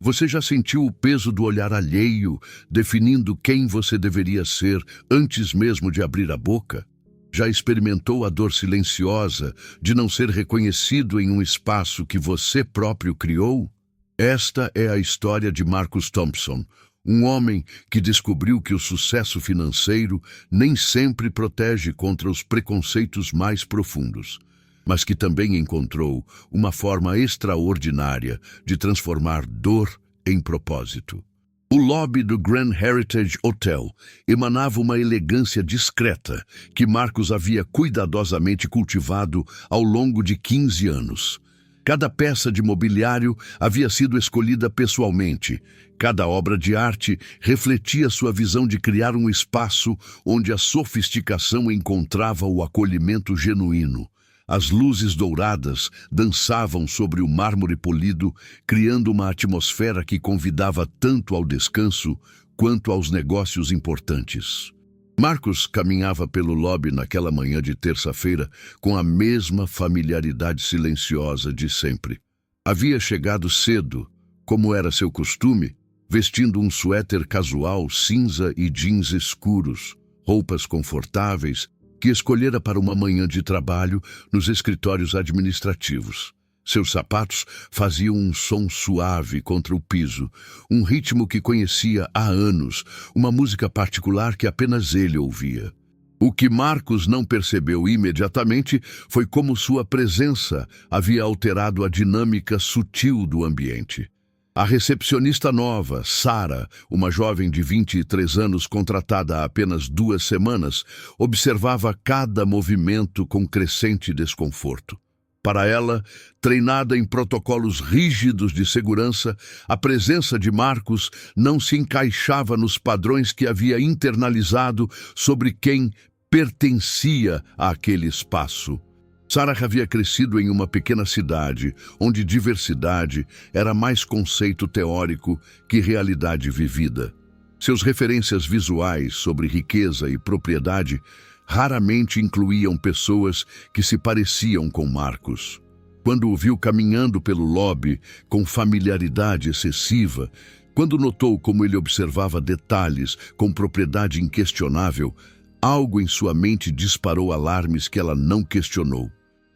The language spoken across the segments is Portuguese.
Você já sentiu o peso do olhar alheio, definindo quem você deveria ser antes mesmo de abrir a boca? Já experimentou a dor silenciosa de não ser reconhecido em um espaço que você próprio criou? Esta é a história de Marcus Thompson, um homem que descobriu que o sucesso financeiro nem sempre protege contra os preconceitos mais profundos, mas que também encontrou uma forma extraordinária de transformar dor em propósito. O lobby do Grand Heritage Hotel emanava uma elegância discreta que Marcus havia cuidadosamente cultivado ao longo de 15 anos. Cada peça de mobiliário havia sido escolhida pessoalmente. Cada obra de arte refletia sua visão de criar um espaço onde a sofisticação encontrava o acolhimento genuíno. As luzes douradas dançavam sobre o mármore polido, criando uma atmosfera que convidava tanto ao descanso quanto aos negócios importantes. Marcus caminhava pelo lobby naquela manhã de terça-feira com a mesma familiaridade silenciosa de sempre. Havia chegado cedo, como era seu costume, vestindo um suéter casual cinza e jeans escuros, roupas confortáveis que escolhera para uma manhã de trabalho nos escritórios administrativos. Seus sapatos faziam um som suave contra o piso, um ritmo que conhecia há anos, uma música particular que apenas ele ouvia. O que Marcus não percebeu imediatamente foi como sua presença havia alterado a dinâmica sutil do ambiente. A recepcionista nova, Sarah, uma jovem de 23 anos contratada há apenas 2 semanas, observava cada movimento com crescente desconforto. Para ela, treinada em protocolos rígidos de segurança, a presença de Marcus não se encaixava nos padrões que havia internalizado sobre quem pertencia àquele espaço. Sarah havia crescido em uma pequena cidade, onde diversidade era mais conceito teórico que realidade vivida. Seus referências visuais sobre riqueza e propriedade raramente incluíam pessoas que se pareciam com Marcus. Quando o viu caminhando pelo lobby com familiaridade excessiva, quando notou como ele observava detalhes com propriedade inquestionável, algo em sua mente disparou alarmes que ela não questionou.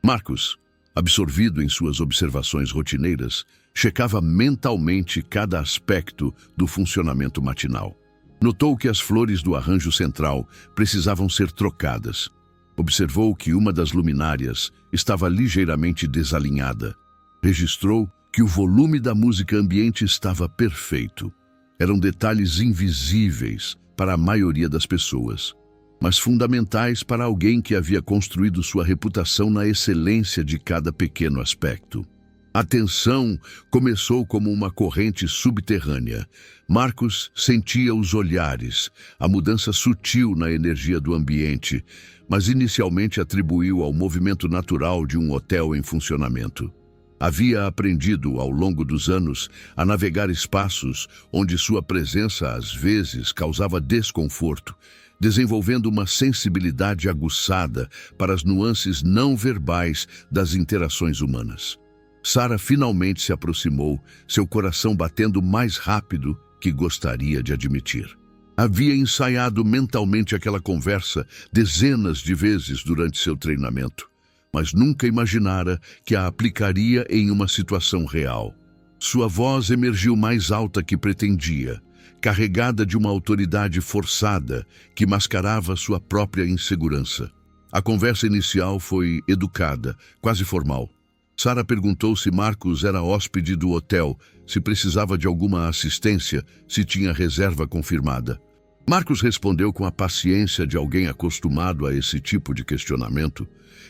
Marcus, absorvido em suas observações rotineiras, checava mentalmente cada aspecto do funcionamento matinal. Notou que as flores do arranjo central precisavam ser trocadas. Observou que uma das luminárias estava ligeiramente desalinhada. Registrou que o volume da música ambiente estava perfeito. Eram detalhes invisíveis para a maioria das pessoas, mas fundamentais para alguém que havia construído sua reputação na excelência de cada pequeno aspecto. A tensão começou como uma corrente subterrânea. Marcus sentia os olhares, a mudança sutil na energia do ambiente, mas inicialmente atribuiu ao movimento natural de um hotel em funcionamento. Havia aprendido, ao longo dos anos, a navegar espaços onde sua presença às vezes causava desconforto, desenvolvendo uma sensibilidade aguçada para as nuances não verbais das interações humanas. Sarah finalmente se aproximou, seu coração batendo mais rápido que gostaria de admitir. Havia ensaiado mentalmente aquela conversa dezenas de vezes durante seu treinamento, mas nunca imaginara que a aplicaria em uma situação real. Sua voz emergiu mais alta que pretendia, carregada de uma autoridade forçada que mascarava sua própria insegurança. A conversa inicial foi educada, quase formal. Sarah perguntou se Marcus era hóspede do hotel, se precisava de alguma assistência, se tinha reserva confirmada. Marcus respondeu com a paciência de alguém acostumado a esse tipo de questionamento,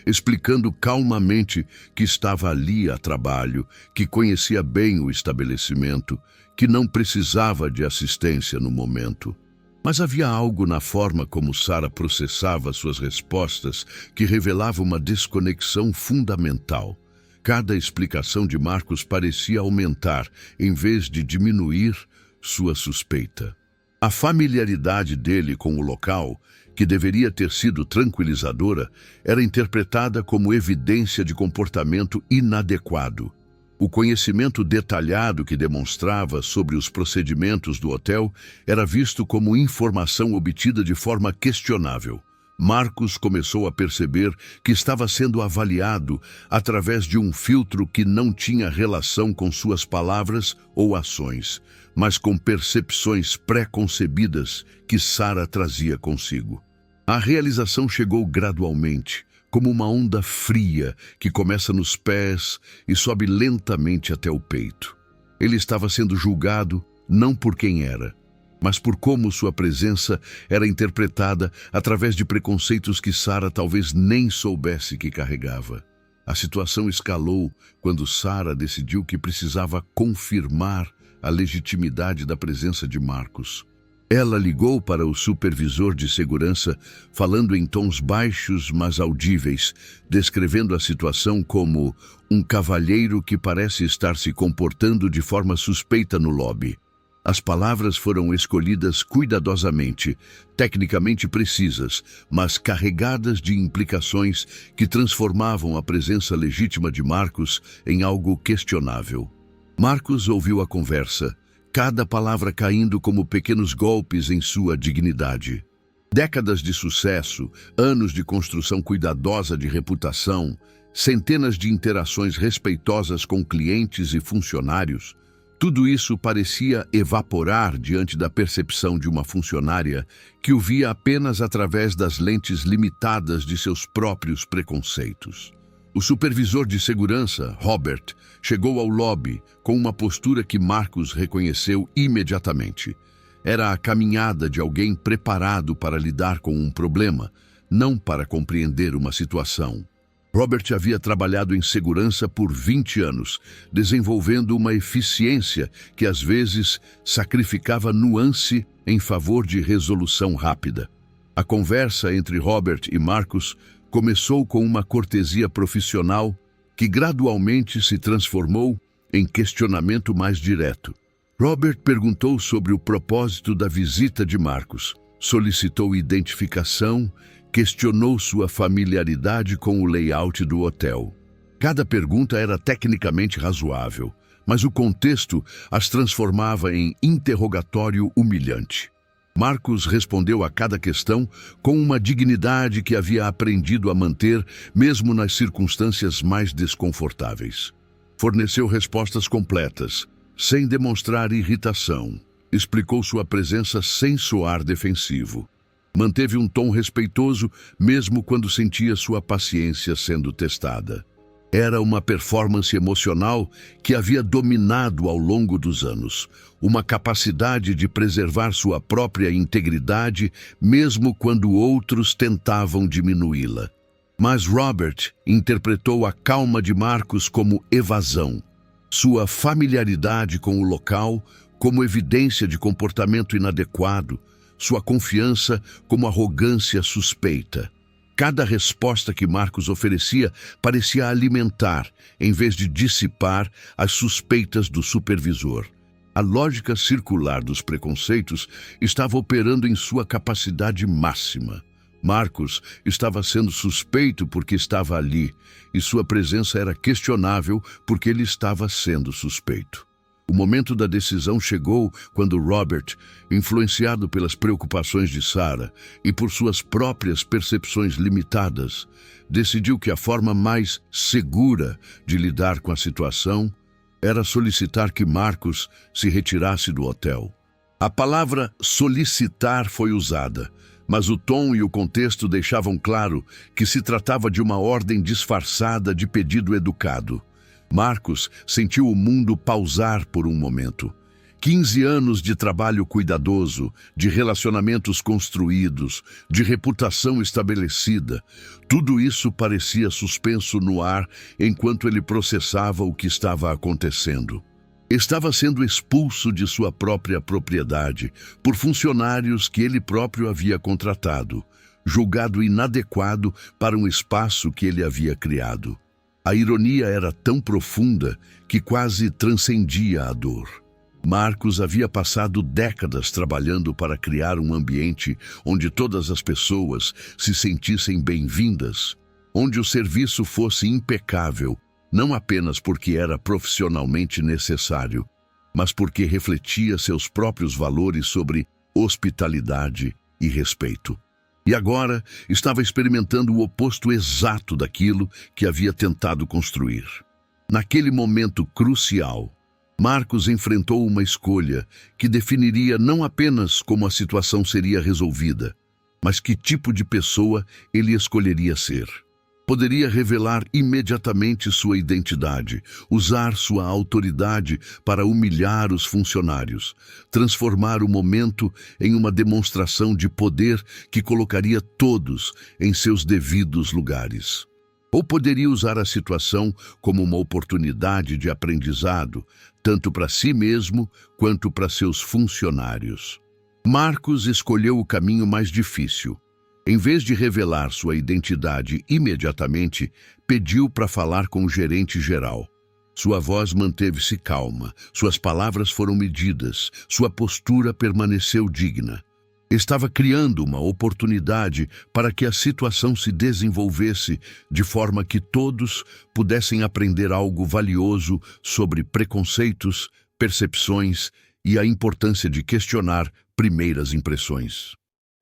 explicando calmamente que estava ali a trabalho, que conhecia bem o estabelecimento, que não precisava de assistência no momento. Mas havia algo na forma como Sarah processava suas respostas que revelava uma desconexão fundamental. Cada explicação de Marcus parecia aumentar, em vez de diminuir, sua suspeita. A familiaridade dele com o local, que deveria ter sido tranquilizadora, era interpretada como evidência de comportamento inadequado. O conhecimento detalhado que demonstrava sobre os procedimentos do hotel era visto como informação obtida de forma questionável. Marcos começou a perceber que estava sendo avaliado através de um filtro que não tinha relação com suas palavras ou ações, mas com percepções pré-concebidas que Sara trazia consigo. A realização chegou gradualmente, como uma onda fria que começa nos pés e sobe lentamente até o peito. Ele estava sendo julgado não por quem era, mas por como sua presença era interpretada através de preconceitos que Sara talvez nem soubesse que carregava. A situação escalou quando Sara decidiu que precisava confirmar a legitimidade da presença de Marcos. Ela ligou para o supervisor de segurança, falando em tons baixos, mas audíveis, descrevendo a situação como um cavalheiro que parece estar se comportando de forma suspeita no lobby. As palavras foram escolhidas cuidadosamente, tecnicamente precisas, mas carregadas de implicações que transformavam a presença legítima de Marcos em algo questionável. Marcos ouviu a conversa, cada palavra caindo como pequenos golpes em sua dignidade. Décadas de sucesso, anos de construção cuidadosa de reputação, centenas de interações respeitosas com clientes e funcionários, tudo isso parecia evaporar diante da percepção de uma funcionária que o via apenas através das lentes limitadas de seus próprios preconceitos. O supervisor de segurança, Robert, chegou ao lobby com uma postura que Marcos reconheceu imediatamente. Era a caminhada de alguém preparado para lidar com um problema, não para compreender uma situação. Robert havia trabalhado em segurança por 20 anos, desenvolvendo uma eficiência que às vezes sacrificava nuance em favor de resolução rápida. A conversa entre Robert e Marcos começou com uma cortesia profissional que gradualmente se transformou em questionamento mais direto. Robert perguntou sobre o propósito da visita de Marcos, solicitou identificação, questionou sua familiaridade com o layout do hotel. Cada pergunta era tecnicamente razoável, mas o contexto as transformava em interrogatório humilhante. Marcos respondeu a cada questão com uma dignidade que havia aprendido a manter, mesmo nas circunstâncias mais desconfortáveis. Forneceu respostas completas, sem demonstrar irritação. Explicou sua presença sem soar defensivo. Manteve um tom respeitoso, mesmo quando sentia sua paciência sendo testada. Era uma performance emocional que havia dominado ao longo dos anos, uma capacidade de preservar sua própria integridade, mesmo quando outros tentavam diminuí-la. Mas Robert interpretou a calma de Marcos como evasão, sua familiaridade com o local como evidência de comportamento inadequado, sua confiança como arrogância suspeita. Cada resposta que Marcos oferecia parecia alimentar, em vez de dissipar, as suspeitas do supervisor. A lógica circular dos preconceitos estava operando em sua capacidade máxima. Marcos estava sendo suspeito porque estava ali, e sua presença era questionável porque ele estava sendo suspeito. O momento da decisão chegou quando Robert, influenciado pelas preocupações de Sara e por suas próprias percepções limitadas, decidiu que a forma mais segura de lidar com a situação era solicitar que Marcos se retirasse do hotel. A palavra solicitar foi usada, mas o tom e o contexto deixavam claro que se tratava de uma ordem disfarçada de pedido educado. Marcos sentiu o mundo pausar por um momento. 15 anos de trabalho cuidadoso, de relacionamentos construídos, de reputação estabelecida, tudo isso parecia suspenso no ar enquanto ele processava o que estava acontecendo. Estava sendo expulso de sua própria propriedade por funcionários que ele próprio havia contratado, julgado inadequado para um espaço que ele havia criado. A ironia era tão profunda que quase transcendia a dor. Marcos havia passado décadas trabalhando para criar um ambiente onde todas as pessoas se sentissem bem-vindas, onde o serviço fosse impecável, não apenas porque era profissionalmente necessário, mas porque refletia seus próprios valores sobre hospitalidade e respeito. E agora estava experimentando o oposto exato daquilo que havia tentado construir. Naquele momento crucial, Marcos enfrentou uma escolha que definiria não apenas como a situação seria resolvida, mas que tipo de pessoa ele escolheria ser. Poderia revelar imediatamente sua identidade, usar sua autoridade para humilhar os funcionários, transformar o momento em uma demonstração de poder que colocaria todos em seus devidos lugares. Ou poderia usar a situação como uma oportunidade de aprendizado, tanto para si mesmo quanto para seus funcionários. Marcos escolheu o caminho mais difícil. Em vez de revelar sua identidade imediatamente, pediu para falar com o gerente geral. Sua voz manteve-se calma, suas palavras foram medidas, sua postura permaneceu digna. Estava criando uma oportunidade para que a situação se desenvolvesse de forma que todos pudessem aprender algo valioso sobre preconceitos, percepções e a importância de questionar primeiras impressões.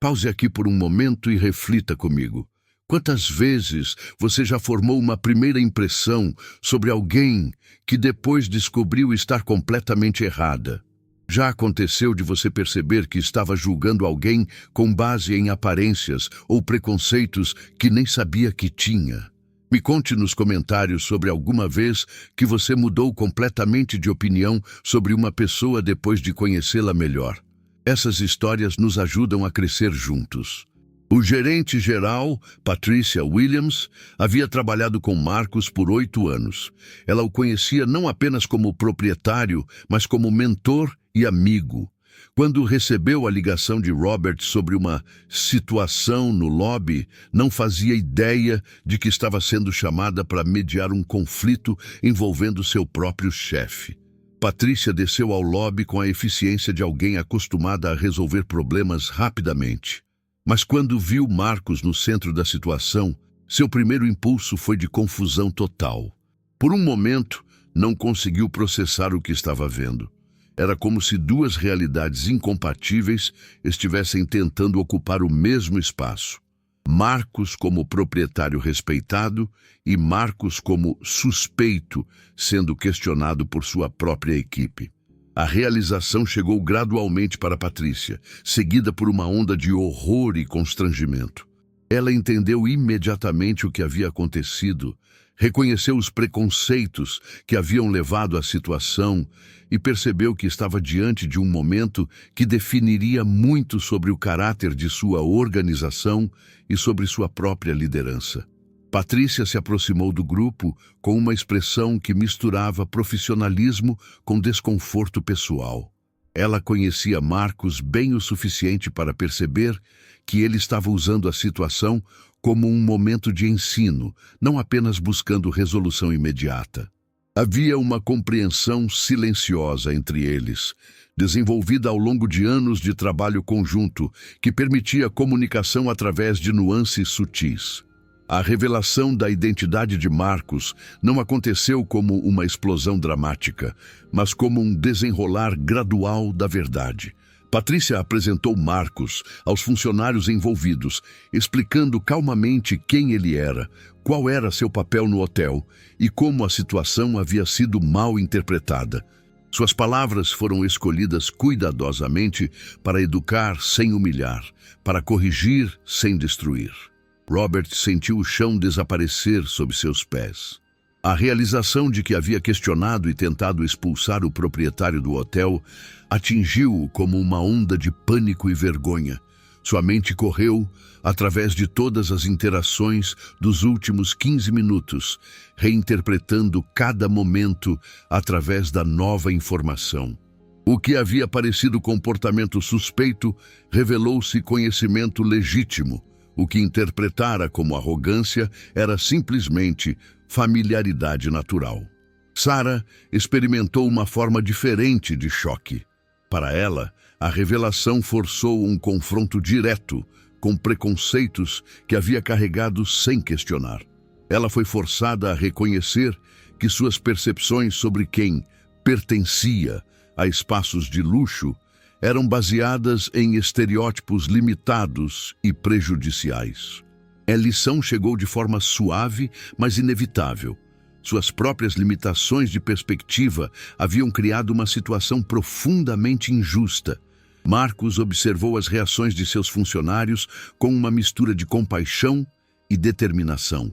Pause aqui por um momento e reflita comigo. Quantas vezes você já formou uma primeira impressão sobre alguém que depois descobriu estar completamente errada? Já aconteceu de você perceber que estava julgando alguém com base em aparências ou preconceitos que nem sabia que tinha? Me conte nos comentários sobre alguma vez que você mudou completamente de opinião sobre uma pessoa depois de conhecê-la melhor. Essas histórias nos ajudam a crescer juntos. O gerente geral, Patricia Williams, havia trabalhado com Marcos por 8 anos. Ela o conhecia não apenas como proprietário, mas como mentor e amigo. Quando recebeu a ligação de Robert sobre uma situação no lobby, não fazia ideia de que estava sendo chamada para mediar um conflito envolvendo seu próprio chefe. Patrícia desceu ao lobby com a eficiência de alguém acostumada a resolver problemas rapidamente. Mas quando viu Marcos no centro da situação, seu primeiro impulso foi de confusão total. Por um momento, não conseguiu processar o que estava vendo. Era como se duas realidades incompatíveis estivessem tentando ocupar o mesmo espaço. Marcos como proprietário respeitado e Marcos como suspeito, sendo questionado por sua própria equipe. A realização chegou gradualmente para Patrícia, seguida por uma onda de horror e constrangimento. Ela entendeu imediatamente o que havia acontecido, reconheceu os preconceitos que haviam levado à situação e percebeu que estava diante de um momento que definiria muito sobre o caráter de sua organização e sobre sua própria liderança. Patrícia se aproximou do grupo com uma expressão que misturava profissionalismo com desconforto pessoal. Ela conhecia Marcos bem o suficiente para perceber que ele estava usando a situação como um momento de ensino, não apenas buscando resolução imediata. Havia uma compreensão silenciosa entre eles, desenvolvida ao longo de anos de trabalho conjunto, que permitia comunicação através de nuances sutis. A revelação da identidade de Marcos não aconteceu como uma explosão dramática, mas como um desenrolar gradual da verdade. Patrícia apresentou Marcos aos funcionários envolvidos, explicando calmamente quem ele era, qual era seu papel no hotel e como a situação havia sido mal interpretada. Suas palavras foram escolhidas cuidadosamente para educar sem humilhar, para corrigir sem destruir. Robert sentiu o chão desaparecer sob seus pés. A realização de que havia questionado e tentado expulsar o proprietário do hotel atingiu-o como uma onda de pânico e vergonha. Sua mente correu através de todas as interações dos últimos 15 minutos, reinterpretando cada momento através da nova informação. O que havia parecido comportamento suspeito revelou-se conhecimento legítimo. O que interpretara como arrogância era simplesmente familiaridade natural. Sarah experimentou uma forma diferente de choque. Para ela, a revelação forçou um confronto direto com preconceitos que havia carregado sem questionar. Ela foi forçada a reconhecer que suas percepções sobre quem pertencia a espaços de luxo eram baseadas em estereótipos limitados e prejudiciais. A lição chegou de forma suave, mas inevitável. Suas próprias limitações de perspectiva haviam criado uma situação profundamente injusta. Marcos observou as reações de seus funcionários com uma mistura de compaixão e determinação.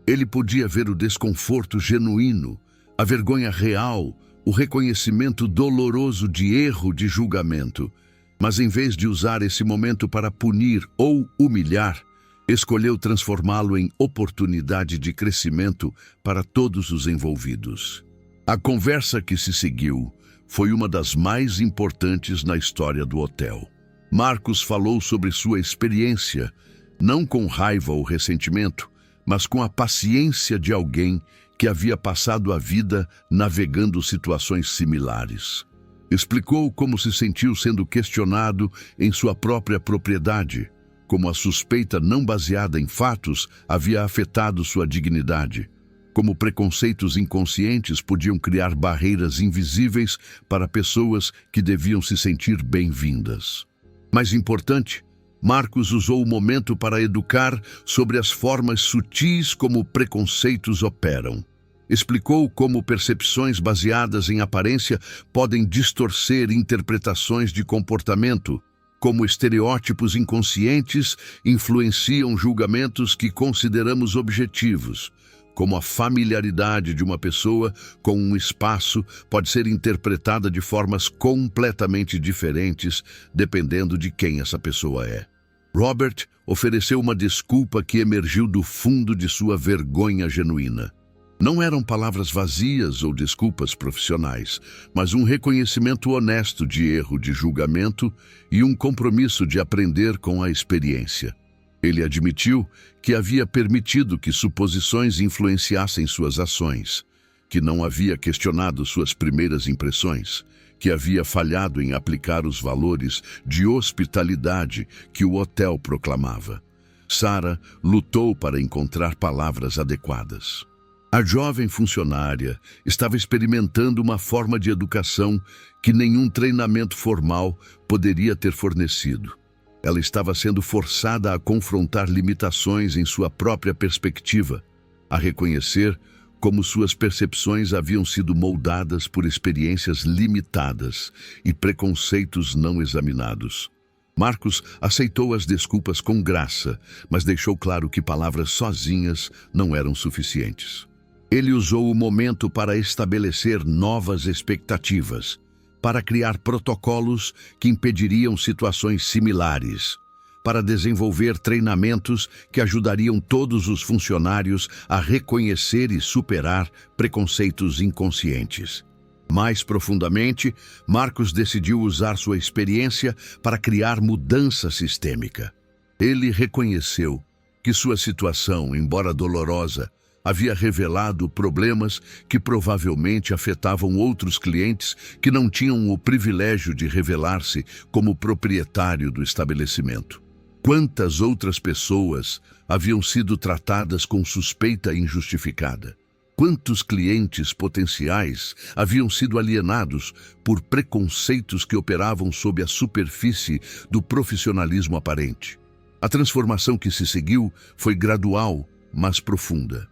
Ele podia ver o desconforto genuíno, a vergonha real, o reconhecimento doloroso de erro de julgamento. Mas em vez de usar esse momento para punir ou humilhar, escolheu transformá-lo em oportunidade de crescimento para todos os envolvidos. A conversa que se seguiu foi uma das mais importantes na história do hotel. Marcos falou sobre sua experiência, não com raiva ou ressentimento, mas com a paciência de alguém que havia passado a vida navegando situações similares. Explicou como se sentiu sendo questionado em sua própria propriedade, como a suspeita não baseada em fatos havia afetado sua dignidade, como preconceitos inconscientes podiam criar barreiras invisíveis para pessoas que deviam se sentir bem-vindas. Mais importante, Marcos usou o momento para educar sobre as formas sutis como preconceitos operam. Explicou como percepções baseadas em aparência podem distorcer interpretações de comportamento, como estereótipos inconscientes influenciam julgamentos que consideramos objetivos, como a familiaridade de uma pessoa com um espaço pode ser interpretada de formas completamente diferentes, dependendo de quem essa pessoa é. Robert ofereceu uma desculpa que emergiu do fundo de sua vergonha genuína. Não eram palavras vazias ou desculpas profissionais, mas um reconhecimento honesto de erro de julgamento e um compromisso de aprender com a experiência. Ele admitiu que havia permitido que suposições influenciassem suas ações, que não havia questionado suas primeiras impressões, que havia falhado em aplicar os valores de hospitalidade que o hotel proclamava. Sarah lutou para encontrar palavras adequadas. A jovem funcionária estava experimentando uma forma de educação que nenhum treinamento formal poderia ter fornecido. Ela estava sendo forçada a confrontar limitações em sua própria perspectiva, a reconhecer como suas percepções haviam sido moldadas por experiências limitadas e preconceitos não examinados. Marcos aceitou as desculpas com graça, mas deixou claro que palavras sozinhas não eram suficientes. Ele usou o momento para estabelecer novas expectativas, para criar protocolos que impediriam situações similares, para desenvolver treinamentos que ajudariam todos os funcionários a reconhecer e superar preconceitos inconscientes. Mais profundamente, Marcos decidiu usar sua experiência para criar mudança sistêmica. Ele reconheceu que sua situação, embora dolorosa, havia revelado problemas que provavelmente afetavam outros clientes que não tinham o privilégio de revelar-se como proprietário do estabelecimento. Quantas outras pessoas haviam sido tratadas com suspeita injustificada? Quantos clientes potenciais haviam sido alienados por preconceitos que operavam sob a superfície do profissionalismo aparente? A transformação que se seguiu foi gradual, mas profunda.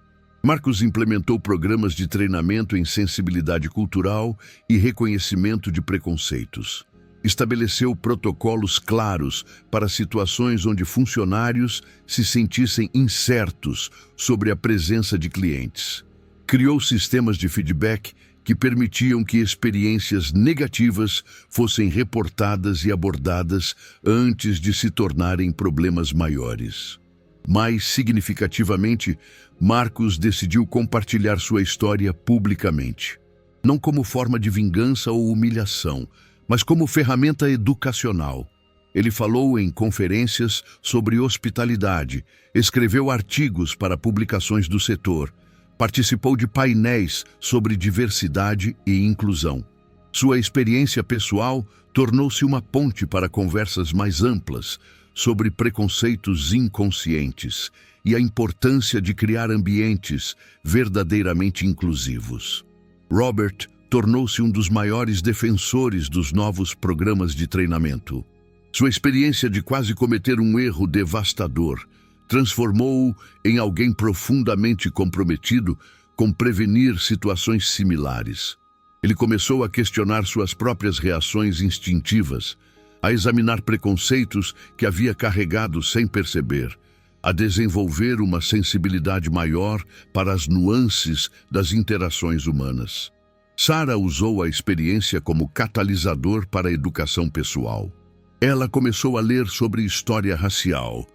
Marcos implementou programas de treinamento em sensibilidade cultural e reconhecimento de preconceitos. Estabeleceu protocolos claros para situações onde funcionários se sentissem incertos sobre a presença de clientes. Criou sistemas de feedback que permitiam que experiências negativas fossem reportadas e abordadas antes de se tornarem problemas maiores. Mais significativamente, Marcos decidiu compartilhar sua história publicamente. Não como forma de vingança ou humilhação, mas como ferramenta educacional. Ele falou em conferências sobre hospitalidade, escreveu artigos para publicações do setor, participou de painéis sobre diversidade e inclusão. Sua experiência pessoal tornou-se uma ponte para conversas mais amplas sobre preconceitos inconscientes e a importância de criar ambientes verdadeiramente inclusivos. Robert tornou-se um dos maiores defensores dos novos programas de treinamento. Sua experiência de quase cometer um erro devastador transformou-o em alguém profundamente comprometido com prevenir situações similares. Ele começou a questionar suas próprias reações instintivas, a examinar preconceitos que havia carregado sem perceber, a desenvolver uma sensibilidade maior para as nuances das interações humanas. Sarah usou a experiência como catalisador para a educação pessoal. Ela começou a ler sobre história racial,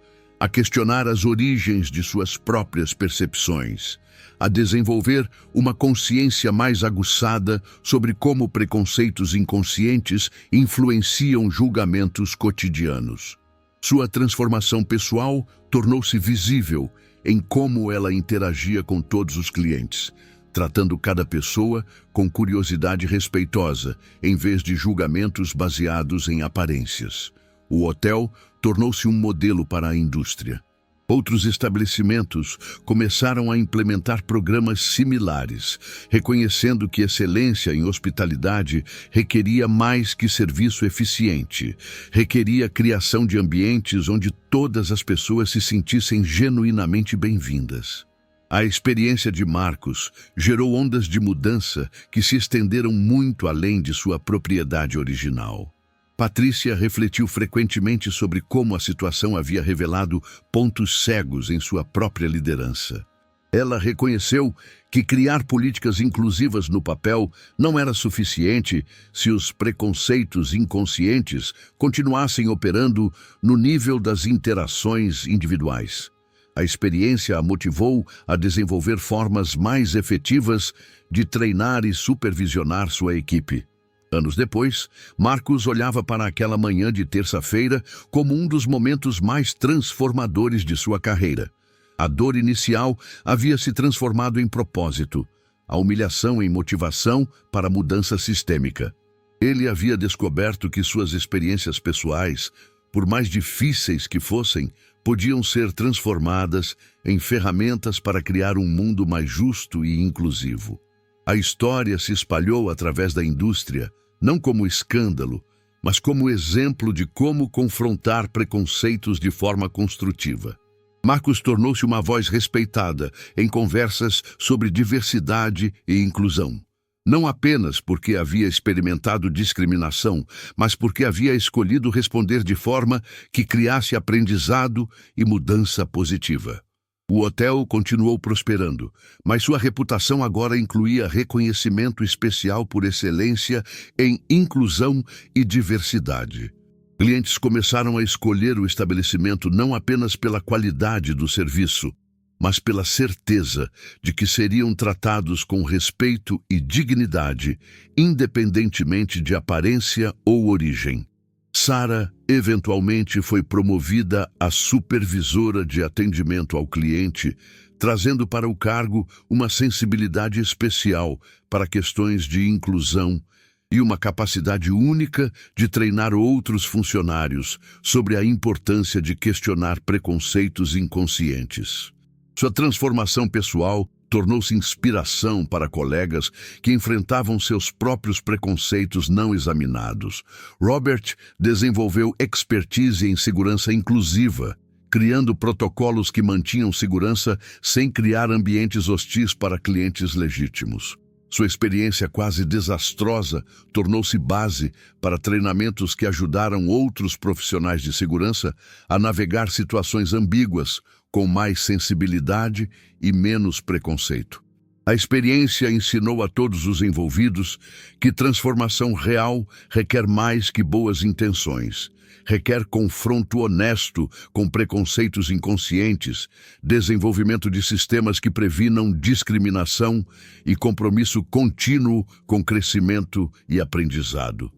a questionar as origens de suas próprias percepções, a desenvolver uma consciência mais aguçada sobre como preconceitos inconscientes influenciam julgamentos cotidianos. Sua transformação pessoal tornou-se visível em como ela interagia com todos os clientes, tratando cada pessoa com curiosidade respeitosa, em vez de julgamentos baseados em aparências. O hotel tornou-se um modelo para a indústria. Outros estabelecimentos começaram a implementar programas similares, reconhecendo que excelência em hospitalidade requeria mais que serviço eficiente, requeria criação de ambientes onde todas as pessoas se sentissem genuinamente bem-vindas. A experiência de Marcus gerou ondas de mudança que se estenderam muito além de sua propriedade original. Patrícia refletiu frequentemente sobre como a situação havia revelado pontos cegos em sua própria liderança. Ela reconheceu que criar políticas inclusivas no papel não era suficiente se os preconceitos inconscientes continuassem operando no nível das interações individuais. A experiência a motivou a desenvolver formas mais efetivas de treinar e supervisionar sua equipe. Anos depois, Marcus olhava para aquela manhã de terça-feira como um dos momentos mais transformadores de sua carreira. A dor inicial havia se transformado em propósito, a humilhação em motivação para a mudança sistêmica. Ele havia descoberto que suas experiências pessoais, por mais difíceis que fossem, podiam ser transformadas em ferramentas para criar um mundo mais justo e inclusivo. A história se espalhou através da indústria, não como escândalo, mas como exemplo de como confrontar preconceitos de forma construtiva. Marcus tornou-se uma voz respeitada em conversas sobre diversidade e inclusão. Não apenas porque havia experimentado discriminação, mas porque havia escolhido responder de forma que criasse aprendizado e mudança positiva. O hotel continuou prosperando, mas sua reputação agora incluía reconhecimento especial por excelência em inclusão e diversidade. Clientes começaram a escolher o estabelecimento não apenas pela qualidade do serviço, mas pela certeza de que seriam tratados com respeito e dignidade, independentemente de aparência ou origem. Sarah eventualmente foi promovida a supervisora de atendimento ao cliente, trazendo para o cargo uma sensibilidade especial para questões de inclusão e uma capacidade única de treinar outros funcionários sobre a importância de questionar preconceitos inconscientes. Sua transformação pessoal tornou-se inspiração para colegas que enfrentavam seus próprios preconceitos não examinados. Robert desenvolveu expertise em segurança inclusiva, criando protocolos que mantinham segurança sem criar ambientes hostis para clientes legítimos. Sua experiência quase desastrosa tornou-se base para treinamentos que ajudaram outros profissionais de segurança a navegar situações ambíguas com mais sensibilidade e menos preconceito. A experiência ensinou a todos os envolvidos que transformação real requer mais que boas intenções. Requer confronto honesto com preconceitos inconscientes, desenvolvimento de sistemas que previnam discriminação e compromisso contínuo com crescimento e aprendizado.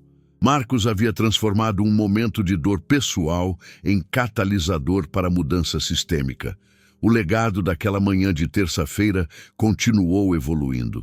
Marcus havia transformado um momento de dor pessoal em catalisador para a mudança sistêmica. O legado daquela manhã de terça-feira continuou evoluindo.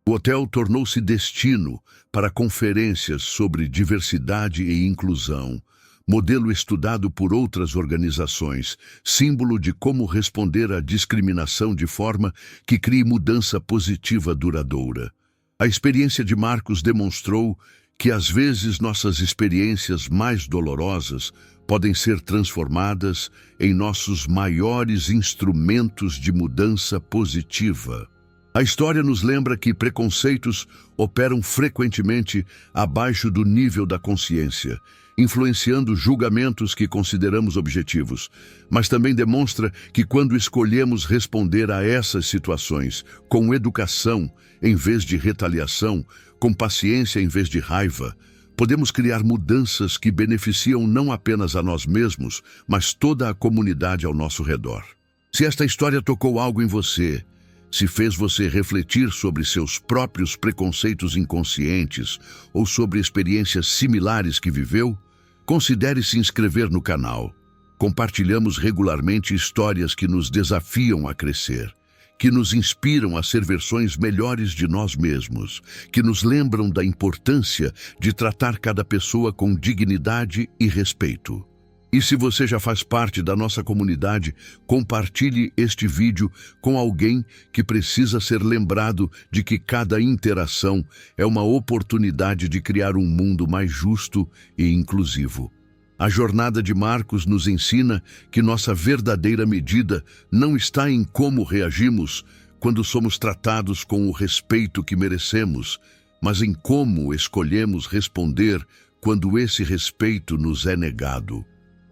O hotel tornou-se destino para conferências sobre diversidade e inclusão, modelo estudado por outras organizações, símbolo de como responder à discriminação de forma que crie mudança positiva duradoura. A experiência de Marcos demonstrou que às vezes nossas experiências mais dolorosas podem ser transformadas em nossos maiores instrumentos de mudança positiva. A história nos lembra que preconceitos operam frequentemente abaixo do nível da consciência, influenciando julgamentos que consideramos objetivos, mas também demonstra que quando escolhemos responder a essas situações com educação em vez de retaliação, com paciência em vez de raiva, podemos criar mudanças que beneficiam não apenas a nós mesmos, mas toda a comunidade ao nosso redor. Se esta história tocou algo em você, se fez você refletir sobre seus próprios preconceitos inconscientes ou sobre experiências similares que viveu, considere se inscrever no canal. Compartilhamos regularmente histórias que nos desafiam a crescer, que nos inspiram a ser versões melhores de nós mesmos, que nos lembram da importância de tratar cada pessoa com dignidade e respeito. E se você já faz parte da nossa comunidade, compartilhe este vídeo com alguém que precisa ser lembrado de que cada interação é uma oportunidade de criar um mundo mais justo e inclusivo. A jornada de Marcos nos ensina que nossa verdadeira medida não está em como reagimos quando somos tratados com o respeito que merecemos, mas em como escolhemos responder quando esse respeito nos é negado.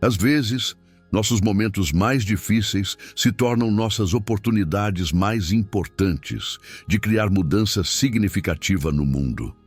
Às vezes, nossos momentos mais difíceis se tornam nossas oportunidades mais importantes de criar mudança significativa no mundo.